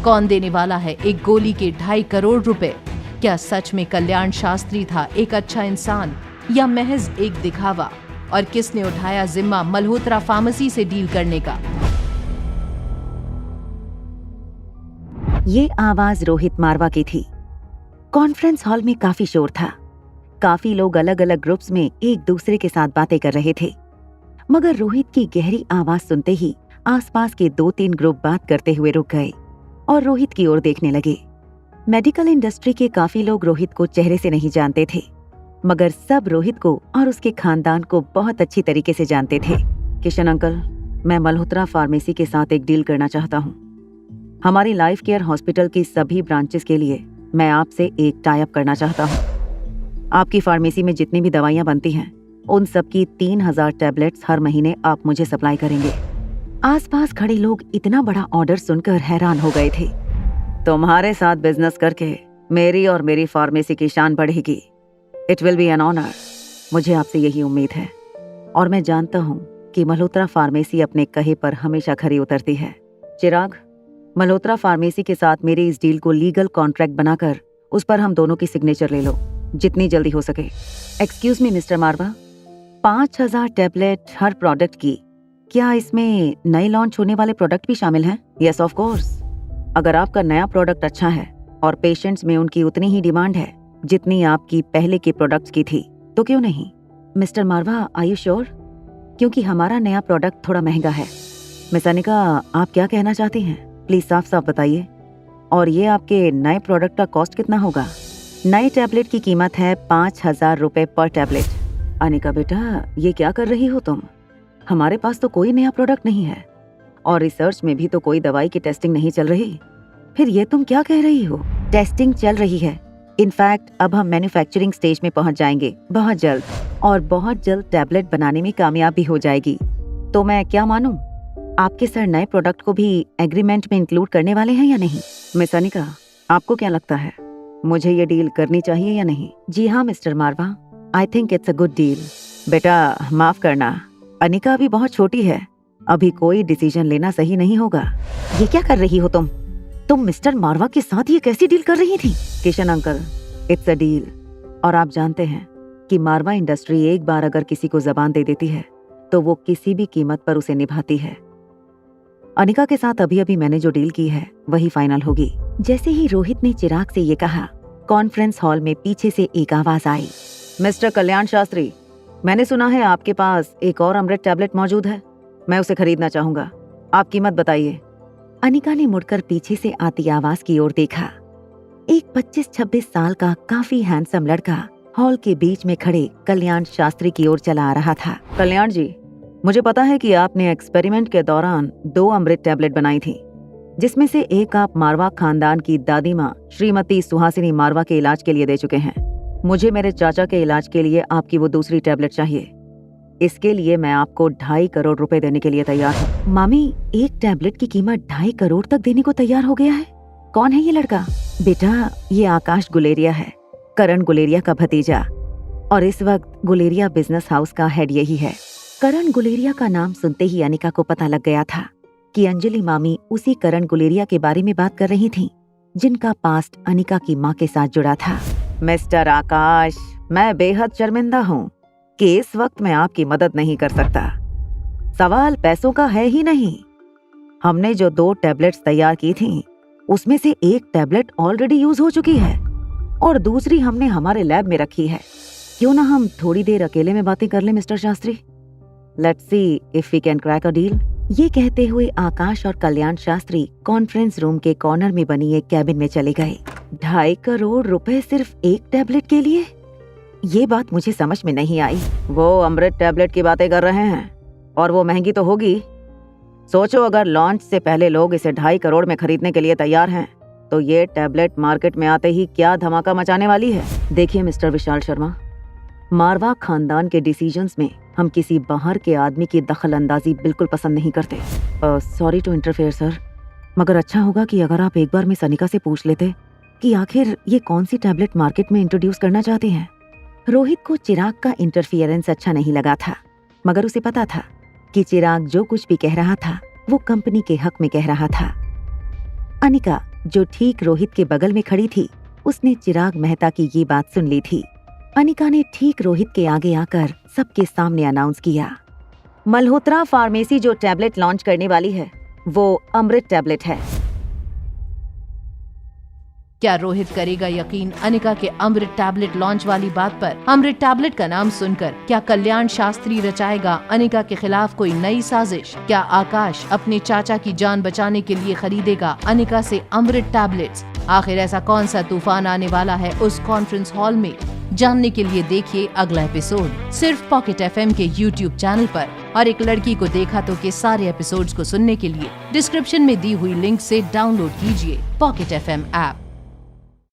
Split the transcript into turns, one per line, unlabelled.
कौन देने वाला है एक गोली के 2.5 करोड़ रुपए? क्या सच में कल्याण शास्त्री था एक अच्छा इंसान या महज एक दिखावा? और किसने उठाया जिम्मा मल्होत्रा फार्मेसी से डील करने का?
ये आवाज रोहित मारवा की थी। कॉन्फ्रेंस हॉल में काफी शोर था। काफी लोग अलग अलग ग्रुप्स में एक दूसरे के साथ बातें कर रहे थे, मगर रोहित की गहरी आवाज सुनते ही आसपास के 2-3 ग्रुप बात करते हुए रुक गए और रोहित की ओर देखने लगे। मेडिकल इंडस्ट्री के काफी लोग रोहित को चेहरे से नहीं जानते थे, मगर सब रोहित को और उसके खानदान को बहुत अच्छी तरीके से जानते थे। किशन अंकल, मैं मल्होत्रा फार्मेसी के साथ एक डील करना चाहता हूँ। हमारी लाइफ केयर हॉस्पिटल की सभी ब्रांचेस के लिए मैं आपसे एक टाई अप करना चाहता हूँ। आपकी फार्मेसी में जितनी भी दवाइयाँ बनती हैं, उन सब की 3000 टैबलेट्स हर महीने आप मुझे सप्लाई करेंगे। आसपास खड़े लोग इतना बड़ा ऑर्डर सुनकर हैरान हो गए थे। तुम्हारे साथ बिजनेस करके मेरी और मेरी फार्मेसी की शान बढ़ेगी। It will be an honour. मुझे आपसे यही उम्मीद है और मैं जानता हूँ कि मल्होत्रा फार्मेसी अपने कहे पर हमेशा खरी उतरती है। चिराग, मल्होत्रा फार्मेसी के साथ मेरी इस डील को लीगल कॉन्ट्रैक्ट बनाकर उस पर हम दोनों की सिग्नेचर ले लो, जितनी जल्दी हो सके। एक्सक्यूज मी मिस्टर मारवा, 5000 टैबलेट हर प्रोडक्ट की, क्या इसमें नए लॉन्च होने वाले प्रोडक्ट भी शामिल हैं? Yes of course. अगर आपका नया प्रोडक्ट अच्छा है और पेशेंट्स में उनकी उतनी ही डिमांड है जितनी आपकी पहले के प्रोडक्ट्स की थी, तो क्यों नहीं? Mister Marwah, are you sure? क्योंकि हमारा नया प्रोडक्ट थोड़ा महंगा है। मिस अनिका, आप क्या कहना चाहती हैं? प्लीज साफ साफ बताइए। और ये आपके नए प्रोडक्ट का कॉस्ट कितना होगा? नई टैबलेट की कीमत है 5000 रुपए पर टैबलेट। अनिका बेटा, ये क्या कर रही हो तुम? हमारे पास तो कोई नया प्रोडक्ट नहीं है और रिसर्च में भी तो कोई दवाई की टेस्टिंग नहीं चल रही। फिर ये तुम क्या कह रही हो? टेस्टिंग चल रही है। इनफैक्ट अब हम मैन्युफैक्चरिंग स्टेज में पहुंच जाएंगे बहुत जल्द, और बहुत जल्द टैबलेट बनाने में कामयाब भी हो जाएगी। तो मैं क्या मानूं? आपके सर नए प्रोडक्ट को भी एग्रीमेंट में इंक्लूड करने वाले हैं या नहीं? मिस अनिका, आपको क्या लगता है, मुझे ये डील करनी चाहिए या नहीं? जी हाँ mister Marwah, I think it's a good deal. बेटा माफ करना, अनिका अभी बहुत छोटी है, अभी कोई डिसीजन लेना सही नहीं होगा। ये क्या कर रही हो तुम? मिस्टर मारवा के साथ ये कैसी डील कर रही थी? Kishan uncle, it's a deal. और आप जानते हैं कि मारवा इंडस्ट्री एक बार अगर किसी को जबान दे देती है तो वो किसी भी कीमत पर उसे निभाती है। अनिका के साथ अभी अभी मैंने जो डील की है वही फाइनल होगी। जैसे ही रोहित ने चिराग से ये कहा, कॉन्फ्रेंस हॉल में पीछे से एक आवाज आई। मिस्टर कल्याण शास्त्री, मैंने सुना है आपके पास एक और अमृत टैबलेट मौजूद है। मैं उसे खरीदना चाहूंगा। आप कीमत बताइए। अनिका ने मुड़कर पीछे से आती आवाज की ओर देखा। एक 25-26 साल का काफी हैंडसम लड़का हॉल के बीच में खड़े कल्याण शास्त्री की ओर चला आ रहा था। कल्याण जी, मुझे पता है कि आपने एक्सपेरिमेंट के दौरान 2 अमृत टैबलेट बनाई थी, जिसमें से एक आप मारवा खानदान की दादी माँ श्रीमती सुहासिनी मारवा के इलाज के लिए दे चुके हैं। मुझे मेरे चाचा के इलाज के लिए आपकी वो दूसरी टैबलेट चाहिए। इसके लिए मैं आपको 2.5 करोड़ रुपए देने के लिए तैयार हूँ। मामी, एक टैबलेट की कीमत 2.5 करोड़ तक देने को तैयार हो गया है? कौन है ये लड़का? बेटा, ये आकाश गुलेरिया है, करण गुलेरिया का भतीजा, और इस वक्त गुलेरिया बिजनेस हाउस का हेड यही है। करण गुलेरिया का नाम सुनते ही अनिका को पता लग गया था कि अंजलि मामी उसी करण गुलेरिया के बारे में बात कर रही थी, जिनका पास्ट अनिका की माँ के साथ जुड़ा था। मिस्टर आकाश, मैं बेहद शर्मिंदा हूँ कि इस वक्त मैं आपकी मदद नहीं कर सकता। सवाल पैसों का है ही नहीं। हमने जो 2 टैबलेट्स तैयार की थी, उसमें से एक टैबलेट ऑलरेडी यूज हो चुकी है और दूसरी हमने हमारे लैब में रखी है। क्यों ना हम थोड़ी देर अकेले में बातें कर लें mister Shastri? Let's see if we can crack a deal. ये कहते हुए आकाश और कल्याण शास्त्री कॉन्फ्रेंस रूम के कॉर्नर में बनी एक कैबिन में चले गए। 2.5 करोड़ रुपए सिर्फ एक टैबलेट के लिए? ये बात मुझे समझ में नहीं आई। वो अमृत टैबलेट की बातें कर रहे हैं और वो महंगी तो होगी। सोचो, अगर लॉन्च से पहले लोग इसे 2.5 करोड़ में खरीदने के लिए तैयार हैं, तो ये टैबलेट मार्केट में आते ही क्या धमाका मचाने वाली है। देखिए मिस्टर विशाल शर्मा, मारवा खानदान के डिसीजंस में हम किसी बाहर के आदमी की दखल अंदाजी बिल्कुल पसंद नहीं करते। सॉरी टू इंटरफेयर सर, मगर अच्छा होगा कि अगर आप एक बार मिस अनिका से पूछ लेते कि आखिर ये कौन सी टैबलेट मार्केट में इंट्रोड्यूस करना चाहती हैं। रोहित को चिराग का इंटरफियरेंस अच्छा नहीं लगा था, मगर उसे पता था कि चिराग जो कुछ भी कह रहा था वो कंपनी के हक में कह रहा था। अनिका, जो ठीक रोहित के बगल में खड़ी थी, उसने चिराग मेहता की ये बात सुन ली थी। अनिका ने ठीक रोहित के आगे आकर सबके सामने अनाउंस किया, मल्होत्रा फार्मेसी जो टैबलेट लॉन्च करने वाली है वो अमृत टैबलेट है।
क्या रोहित करेगा यकीन अनिका के अमृत टैबलेट लॉन्च वाली बात पर? अमृत टैबलेट का नाम सुनकर क्या कल्याण शास्त्री रचाएगा अनिका के खिलाफ कोई नई साजिश? क्या आकाश अपने चाचा की जान बचाने के लिए खरीदेगा अनिका से अमृत टैबलेट्स? आखिर ऐसा कौन सा तूफान आने वाला है उस कॉन्फ्रेंस हॉल में? जानने के लिए देखिए अगला एपिसोड सिर्फ पॉकेट एफएम के YouTube चैनल पर। और एक लड़की को देखा तो के सारे एपिसोड्स को सुनने के लिए डिस्क्रिप्शन में दी हुई लिंक से डाउनलोड कीजिए पॉकेट एफएम ऐप।